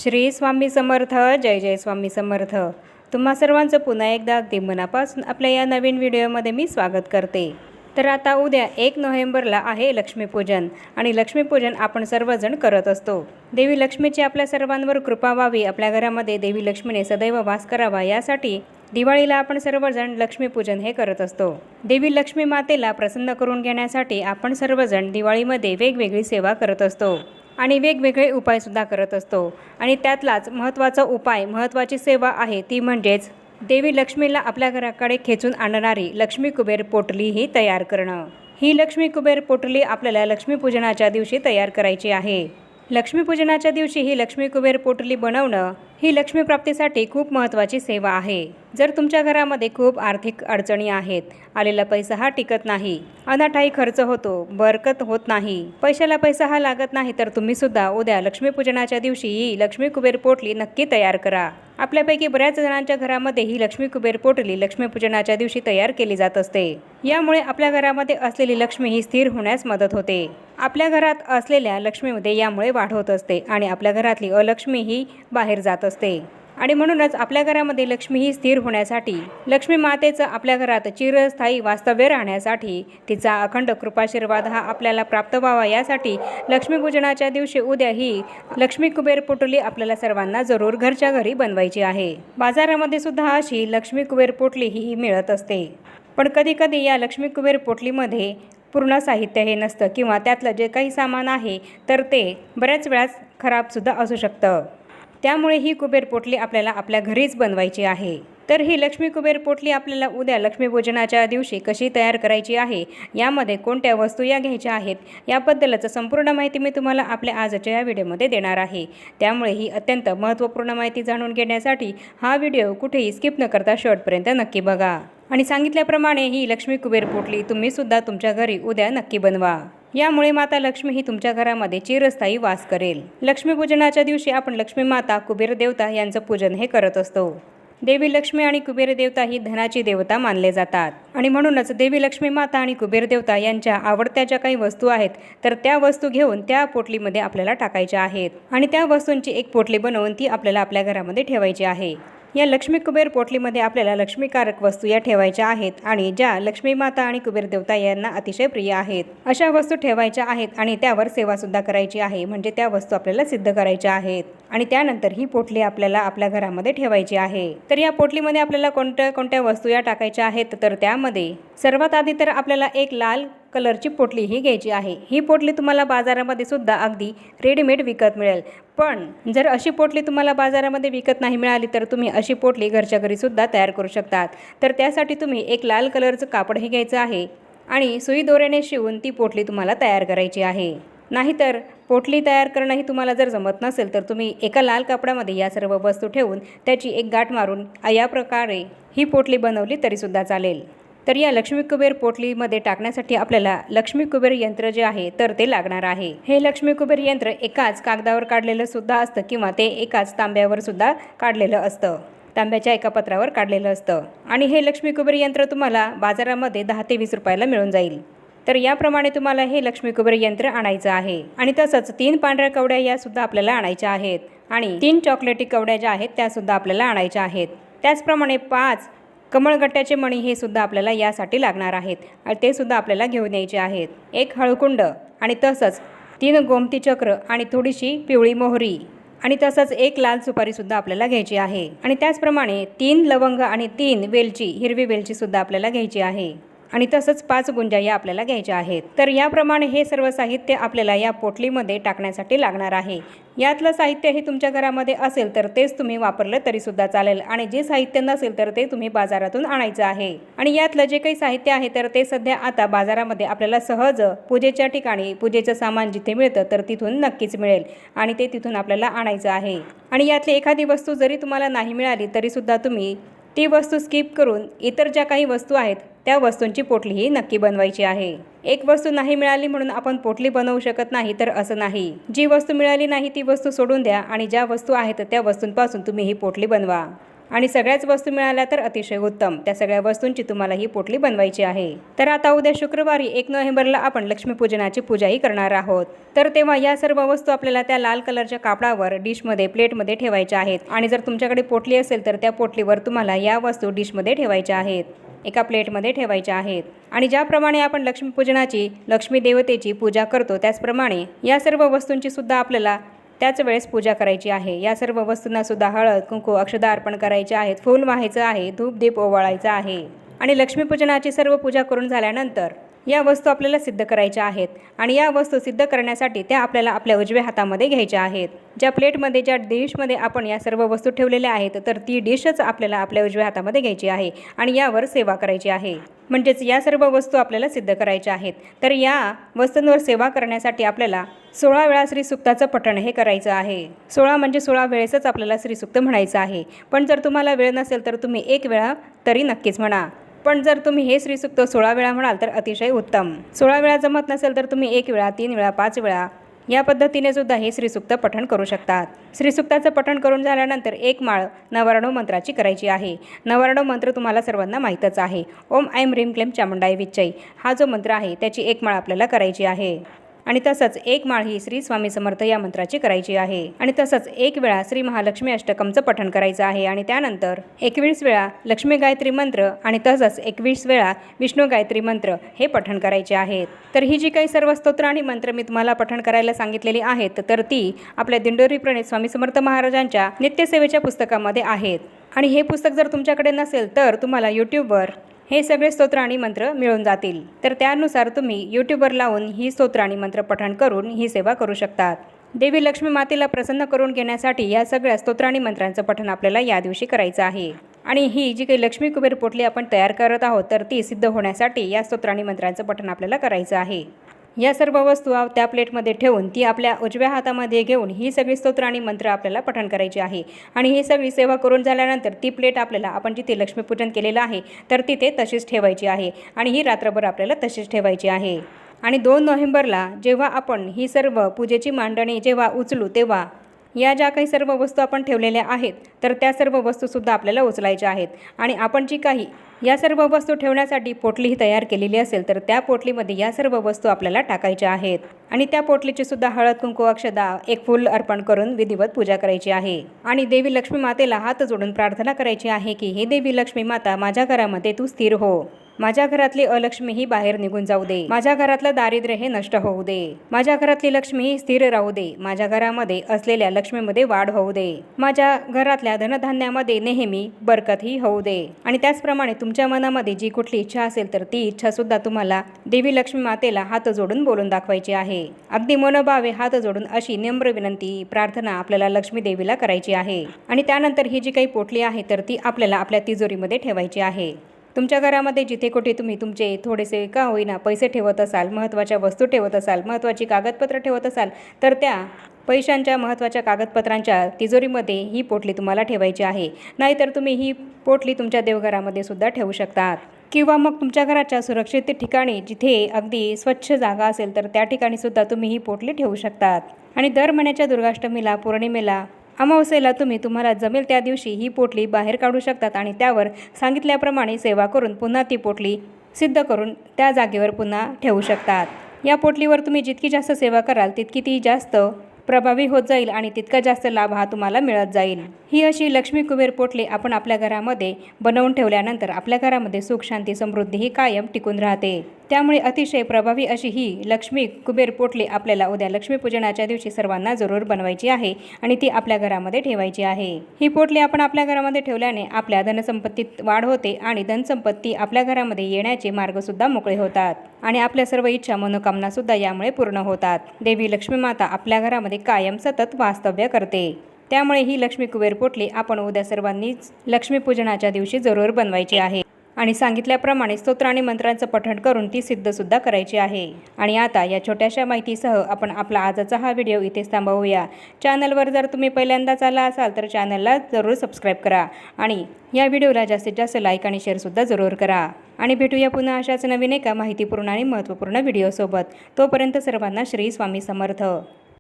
श्री स्वामी समर्थ. जय जय स्वामी समर्थ. तुम्हा सर्वांचं पुन्हा एकदा अगदी मनापासून आपल्या या नवीन व्हिडिओमध्ये मी स्वागत करते. तर आता उद्या 1 नोव्हेंबरला आहे लक्ष्मीपूजन आणि लक्ष्मीपूजन आपण सर्वजण करत असतो. देवी लक्ष्मीची आपल्या सर्वांवर कृपा व्हावी, आपल्या घरामध्ये देवी लक्ष्मीने सदैव वास करावा यासाठी दिवाळीला आपण सर्वजण लक्ष्मीपूजन हे करत असतो. देवी लक्ष्मी मातेला प्रसन्न करून घेण्यासाठी आपण सर्वजण दिवाळीमध्ये वेगवेगळी सेवा करत असतो आणि वेगवेगळे उपायसुद्धा करत असतो. आणि त्यातलाच महत्त्वाचा उपाय, महत्त्वाची सेवा आहे ती म्हणजेच देवी लक्ष्मीला आपल्या घराकडे खेचून आणणारी लक्ष्मी कुबेर पोटली ही तयार करणं. ही लक्ष्मी कुबेर पोटली आपल्याला लक्ष्मीपूजनाच्या दिवशी तयार करायची आहे. लक्ष्मीपूजनाच्या दिवशी ही लक्ष्मी कुबेर पोटली बनवणं ही लक्ष्मीप्राप्तीसाठी खूप महत्त्वाची सेवा आहे. जर तुमच्या घरामध्ये खूप आर्थिक अडचणी आहेत, आलेला पैसा हा टिकत नाही, अनाठाई खर्च होतो, बरकत होत नाही, पैशाला पैसा हा लागत नाही, तर तुम्ही सुद्धा उद्या लक्ष्मीपूजनाच्या दिवशी ही लक्ष्मी कुबेर पोटली नक्की तयार करा. आपल्यापैकी बऱ्याच जणांच्या घरामध्ये ही लक्ष्मी कुबेर पोटली लक्ष्मीपूजनाच्या दिवशी तयार केली जात असते. यामुळे आपल्या घरामध्ये असलेली लक्ष्मी ही स्थिर होण्यास मदत होते. आपल्या घरात असलेल्या लक्ष्मीमध्ये यामुळे वाढ होत असते आणि आपल्या घरातली अलक्ष्मी ही बाहेर जात असते. आणि म्हणूनच आपल्या घरामध्ये लक्ष्मी ही स्थिर होण्यासाठी, लक्ष्मी मातेचं आपल्या घरात चिरस्थायी वास्तव्य राहण्यासाठी, तिचा अखंड कृपाशीर्वाद हा आपल्याला प्राप्त व्हावा यासाठी लक्ष्मीपूजनाच्या दिवशी उद्या ही लक्ष्मी कुबेर पोटली आपल्याला सर्वांना जरूर घरच्या घरी बनवायची आहे. बाजारामध्ये सुद्धा अशी लक्ष्मी कुबेर पोटली ही मिळत असते. पण कधीकधी या लक्ष्मी कुबेर पोटलीमध्ये पूर्ण साहित्य हे नसतं किंवा त्यातलं जे काही सामान आहे तर ते बऱ्याच वेळास खराबसुद्धा असू शकतं. त्यामुळे ही कुबेर पोटली आपल्याला आपल्या घरीच बनवायची आहे. तर ही लक्ष्मी कुबेर पोटली आपल्याला उद्या लक्ष्मीपूजनाच्या दिवशी कशी तयार करायची आहे, यामध्ये कोणत्या वस्तू या घ्यायच्या आहेत, याबद्दलच संपूर्ण माहिती मी तुम्हाला आपल्या आजच्या या व्हिडिओमध्ये देणार आहे. त्यामुळे ही अत्यंत महत्त्वपूर्ण माहिती जाणून घेण्यासाठी हा व्हिडिओ कुठेही स्किप न करता शेवटपर्यंत नक्की बघा. आणि सांगितल्याप्रमाणे ही लक्ष्मी कुबेर पोटली तुम्हीसुद्धा तुमच्या घरी उद्या नक्की बनवा. यामुळे माता लक्ष्मी ही तुमच्या घरामध्ये चिरस्थायी वास करेल. लक्ष्मीपूजनाच्या दिवशी आपण लक्ष्मी माता, कुबेर देवता यांचं पूजन हे करत असतो. देवी लक्ष्मी आणि कुबेर देवता ही धनाची देवता मानले जातात आणि म्हणूनच देवी लक्ष्मी माता आणि कुबेर देवता यांच्या आवडत्या ज्या काही वस्तू आहेत तर त्या वस्तू घेऊन त्या पोटलीमध्ये आपल्याला टाकायच्या आहेत आणि त्या वस्तूंची एक पोटली बनवून ती आपल्याला आपल्या घरामध्ये ठेवायची आहे. या लक्ष्मी कुबेर पोटलीमध्ये आपल्याला लक्ष्मीकारक वस्तू या ठेवायच्या आहेत आणि ज्या लक्ष्मी माता आणि कुबेर देवता यांना अतिशय प्रिय आहेत अशा वस्तू ठेवायच्या आहेत आणि त्यावर सेवासुद्धा करायची आहे. म्हणजे त्या वस्तू आपल्याला सिद्ध करायच्या आहेत आणि त्यानंतर ही पोटली आपल्याला आपल्या घरामध्ये ठेवायची आहे. तर या पोटलीमध्ये आपल्याला कोणत्या कोणत्या वस्तू या टाकायच्या आहेत तर त्यामध्ये सर्वात आधी तर आपल्याला एक लाल कलरची पोटली ही घ्यायची आहे. ही पोटली तुम्हाला बाजारामध्ये सुद्धा अगदी रेडीमेड विकत मिळेल. पण जर अशी पोटली तुम्हाला बाजारामध्ये विकत नाही मिळाली तर तुम्ही अशी पोटली घरच्या घरी सुद्धा तयार करू शकतात. तर त्यासाठी तुम्ही एक लाल कलरचं कापड हे घ्यायचं आहे आणि सुई दोऱ्याने शिवून ती पोटली तुम्हाला तयार करायची आहे. नाहीतर पोटली तयार करणं ही तुम्हाला जर जमत नसेल तर तुम्ही एका लाल कापडामध्ये या सर्व वस्तू ठेवून त्याची एक गाठ मारून या प्रकारे ही पोटली बनवली तरीसुद्धा चालेल. तर या लक्ष्मी कुबेर पोटलीमध्ये टाकण्यासाठी आपल्याला लक्ष्मी कुबेर यंत्र जे आहे तर ते लागणार आहे. हे लक्ष्मी कुबेर यंत्र एकाच कागदावर काढलेलं सुद्धा असतं किंवा ते एकाच तांब्यावर सुद्धा काढलेलं असतं, तांब्याच्या एका पत्रावर काढलेलं असतं. आणि हे लक्ष्मी कुबेर यंत्र तुम्हाला बाजारामध्ये 10 ते 20 रुपयाला मिळून जाईल. तर याप्रमाणे तुम्हाला हे लक्ष्मी कुबेर यंत्र आणायचं आहे. आणि तसंच 3 पांढऱ्या कवड्या या सुद्धा आपल्याला आणायच्या आहेत आणि 3 चॉकलेटी कवड्या ज्या आहेत त्या सुद्धा आपल्याला आणायच्या आहेत. त्याचप्रमाणे 5 कमळगट्ट्याचे मणी हे सुद्धा आपल्याला यासाठी लागणार आहेत आणि ते सुद्धा आपल्याला घेऊन यायचे आहेत. एक हळकुंड आणि तसंच 3 गोमती चक्र आणि थोडीशी पिवळी मोहरी आणि तसंच एक लाल सुपारीसुद्धा आपल्याला घ्यायची आहे. आणि त्याचप्रमाणे 3 लवंग आणि 3 वेलची, हिरवी वेलची सुद्धा आपल्याला घ्यायची आहे. आणि तसंच 5 गुंजा या आपल्याला घ्यायच्या आहेत. तर याप्रमाणे हे सर्व साहित्य आपल्याला या पोटलीमध्ये टाकण्यासाठी लागणार आहे. यातलं साहित्य हे तुमच्या घरामध्ये असेल तर तेच तुम्ही वापरलं तरीसुद्धा चालेल आणि जे साहित्य नसेल तर ते तुम्ही बाजारातून आणायचं आहे. आणि यातलं जे काही साहित्य आहे तर ते सध्या आता बाजारामध्ये आपल्याला सहज पूजेच्या ठिकाणी पूजेचं सामान जिथे मिळतं तर तिथून नक्कीच मिळेल आणि ते तिथून आपल्याला आणायचं आहे. आणि यातली एखादी वस्तू जरी तुम्हाला नाही मिळाली तरीसुद्धा तुम्ही ती वस्तू स्किप करून इतर ज्या काही वस्तू आहेत त्या वस्तूंची पोटली ही नक्की बनवायची आहे. एक वस्तू नाही मिळाली म्हणून आपण पोटली बनवू शकत नाही तर असं नाही. जी वस्तू मिळाली नाही ती वस्तू सोडून द्या आणि ज्या वस्तू आहेत त्या वस्तूंपासून तुम्ही ही पोटली बनवा. आणि सगळ्याच वस्तू मिळाल्या तर अतिशय उत्तम। त्या सगळ्या वस्तूंची तुम्हाला ही पोटली बनवायची आहे। तर आता उद्या शुक्रवारी 1 नोव्हेंबरला आपण लक्ष्मीपूजनाची पूजाही करणार आहोत। तर तेव्हा या सर्व वस्तू आपल्याला त्या लाल कलरच्या कापडावर डिशमध्ये प्लेटमध्ये ठेवायच्या आहेत। आणि जर तुमच्याकडे पोटली असेल तर त्या पोटलीवर तुम्हाला या वस्तू डिशमध्ये ठेवायच्या आहेत, एका प्लेटमध्ये ठेवायच्या आहेत। आणि ज्याप्रमाणे आपण लक्ष्मीपूजनाची लक्ष्मी देवतेची पूजा करतो त्याचप्रमाणे या सर्व वस्तूंची सुद्धा आपल्याला त्याच वेळेस पूजा करायची आहे। या सर्व वस्तूंना सुद्धा हळद कुंकू अक्षदा अर्पण करायचे आहेत, फूल वाहायचं आहे, धूप दीप ओवाळायचा आहे। आणि लक्ष्मीपूजनाची सर्व पूजा करून झाल्यानंतर या वस्तू आपल्याला सिद्ध करायच्या आहेत। आणि या वस्तू सिद्ध करण्यासाठी त्या आपल्याला आपल्या उजव्या हातामध्ये घ्यायच्या आहेत। ज्या प्लेटमध्ये ज्या डिशमध्ये आपण या सर्व वस्तू ठेवलेल्या आहेत तर ती डिशच आपल्याला आपल्या उजव्या हातामध्ये घ्यायची आहे आणि यावर सेवा करायची आहे। म्हणजेच या सर्व वस्तू आपल्याला सिद्ध करायच्या आहेत। तर या वस्तूंवर सेवा करण्यासाठी आपल्याला 16 वेळा श्रीसुक्ताचं पठण हे करायचं आहे। 16 म्हणजे 16 वेळेसच आपल्याला श्रीसुक्त म्हणायचं आहे। पण जर तुम्हाला वेळ नसेल तर तुम्ही 1 वेळा तरी नक्कीच म्हणा। पण जर तुम्ही हे श्रीसुक्त 16 वेळा म्हणाल तर अतिशय उत्तम। 16 वेळा जमत नसेल तर तुम्ही 1 वेळा, 3 वेळा, 5 वेळा या पद्धतीने सुद्धा हे श्रीसुक्त पठण करू शकतात। श्रीसुक्ताचं पठण करून झाल्यानंतर 1 माळ नवराणव मंत्राची करायची आहे। नवराणव मंत्र तुम्हाला सर्वांना माहीतच आहे। ओम ऐं ह्रीं क्लीं चामुंडाय विच्चै हा जो मंत्र आहे त्याची 1 माळ आपल्याला करायची आहे। आणि तसंच 1 माळ ही श्री स्वामी समर्थ या मंत्राची करायची आहे। आणि तसंच 1 वेळा श्री महालक्ष्मी अष्टकमचं पठण करायचं आहे। आणि त्यानंतर 21 वेळा लक्ष्मी गायत्री मंत्र आणि तसंच 21 वेळा विष्णू गायत्री मंत्र हे पठण करायचे आहेत। तर ही जी काही सर्व स्तोत्र आणि मंत्र मी तुम्हाला पठण करायला सांगितलेली आहेत तर ती आपल्या दिंडोरी प्रणित स्वामी समर्थ महाराजांच्या नित्यसेवेच्या पुस्तकामध्ये आहेत। आणि हे पुस्तक जर तुमच्याकडे नसेल तर तुम्हाला यूट्यूबवर हे सगळे स्तोत्र आणि मंत्र मिळून जातील। तर त्यानुसार तुम्ही यूट्यूबवर लावून ही स्तोत्र आणि मंत्र पठण करून ही सेवा करू शकतात। देवी लक्ष्मी मातेला प्रसन्न करून घेण्यासाठी या सगळ्या स्तोत्र आणि मंत्रांचं पठण आपल्याला या दिवशी करायचं आहे। आणि ही जी काही लक्ष्मी कुबेर पोटली आपण तयार करत आहोत तर ती सिद्ध होण्यासाठी या स्तोत्र आणि मंत्रांचं पठण आपल्याला करायचं आहे। या सर्व वस्तू त्या प्लेटमध्ये ठेवून ती आपल्या उजव्या हातामध्ये घेऊन ही सगळी स्तोत्र आणि मंत्र आपल्याला पठण करायची आहे। आणि ही सगळी सेवा करून झाल्यानंतर ती प्लेट आपल्याला आपण जिथे लक्ष्मीपूजन केलेलं आहे तर तिथे तशीच ठेवायची आहे आणि ही रात्रभर आपल्याला तशीच ठेवायची आहे। आणि 2 नोव्हेंबरला जेव्हा आपण ही सर्व पूजेची मांडणी जेव्हा उचलू तेव्हा या ज्या काही सर्व वस्तू आपण ठेवलेल्या आहेत तर त्या सर्व वस्तूसुद्धा आपल्याला उचलायच्या आहेत। आणि आपण जी काही या सर्व वस्तू ठेवण्यासाठी पोटलीही तयार केलेली असेल तर त्या पोटलीमध्ये या सर्व वस्तू आपल्याला टाकायच्या आहेत। आणि त्या पोटलीची सुद्धा हळद कुंकू अक्षदा 1 फूल अर्पण करून विधिवत पूजा करायची आहे। आणि देवी लक्ष्मी मातेला हात जोडून प्रार्थना करायची आहे की हे देवी लक्ष्मी माता माझ्या घरामध्ये तू स्थिर हो, माझ्या घरातली अलक्ष्मी ही बाहेर निघून जाऊ दे, माझ्या घरातलं दारिद्र्य हे नष्ट होऊ दे, माझ्या घरातली लक्ष्मी ही स्थिर राहू दे, माझ्या घरामध्ये असलेल्या लक्ष्मीमध्ये वाढ होऊ दे, माझ्या घरातल्या धनधान्यामध्ये नेहमी बरकत ही होऊ दे। आणि त्याचप्रमाणे तुमच्या मनामध्ये जी कुठली इच्छा असेल तर ती इच्छा सुद्धा तुम्हाला देवी लक्ष्मी मातेला हात जोडून बोलून दाखवायची आहे। अगदी मनोभावे हात जोडून अशी नम्र विनंती प्रार्थना आपल्याला लक्ष्मी देवीला करायची आहे। आणि त्यानंतर ही जी काही पोटली आहे तर ती आपल्याला आपल्या तिजोरीमध्ये ठेवायची आहे। तुमच्या घरामध्ये जिथे कुठे तुम्ही तुमचे थोडेसे का होईना पैसे ठेवत असाल, महत्त्वाच्या वस्तू ठेवत असाल, महत्त्वाची कागदपत्र ठेवत असाल तर त्या पैशांच्या महत्त्वाच्या कागदपत्रांच्या तिजोरीमध्ये ही पोटली तुम्हाला ठेवायची आहे। नाहीतर तुम्ही ही पोटली तुमच्या देवघरामध्ये सुद्धा ठेवू शकतात किंवा मग तुमच्या घराच्या सुरक्षित ठिकाणी जिथे अगदी स्वच्छ जागा असेल तर त्या ठिकाणी सुद्धा तुम्ही ही पोटली ठेवू शकतात। आणि दर महिन्याच्या दुर्गाष्टमीला, पौर्णिमेला, अमावस्येला तुम्हाला जमेल त्या दिवशी ही पोटली बाहेर काढू शकतात आणि त्यावर सांगितल्याप्रमाणे सेवा करून पुन्हा ती पोटली सिद्ध करून त्या जागेवर पुन्हा ठेवू शकतात। या पोटलीवर तुम्ही जितकी जास्त सेवा कराल तितकी ती जास्त प्रभावी होत जाईल आणि तितका जास्त लाभ हा तुम्हाला मिळत जाईल। ही अशी लक्ष्मी कुबेर पोटली आपण आपल्या घरामध्ये बनवून ठेवल्यानंतर आपल्या घरामध्ये सुख शांती समृद्धी ही कायम टिकून राहते। त्यामुळे अतिशय प्रभावी अशी ही लक्ष्मी कुबेर पोटली आपल्याला उद्या लक्ष्मीपूजनाच्या दिवशी सर्वांना जरूर बनवायची आहे आणि ती आपल्या घरामध्ये ठेवायची आहे। ही पोटली आपण आपल्या घरामध्ये ठेवल्याने आपल्या धनसंपत्तीत वाढ होते आणि धनसंपत्ती आपल्या घरामध्ये येण्याचे मार्गसुद्धा मोकळे होतात आणि आपल्या सर्व इच्छा मनोकामना सुद्धा यामुळे पूर्ण होतात। देवी लक्ष्मी माता आपल्या घरामध्ये कायम सतत वास्तव्य करते। त्यामुळे ही लक्ष्मी कुबेर पोटली आपण उद्या सर्वांनीच लक्ष्मीपूजनाच्या दिवशी जरूर बनवायची आहे आणि सांगितल्याप्रमाणे स्तोत्र आणि मंत्रांचं पठण करून ती सिद्धसुद्धा करायची आहे। आणि आता या छोट्याशा माहितीसह आपण आपला आजचा हा व्हिडिओ इथेच थांबवूया। चॅनलवर जर तुम्ही पहिल्यांदाच आला असाल तर चॅनलला जरूर सबस्क्राईब करा आणि या व्हिडिओला जास्तीत जास्त लाईक आणि शेअरसुद्धा जरूर करा। आणि भेटूया पुन्हा अशाच नवीन एका माहितीपूर्ण आणि महत्त्वपूर्ण व्हिडिओसोबत। तोपर्यंत सर्वांना श्री स्वामी समर्थ।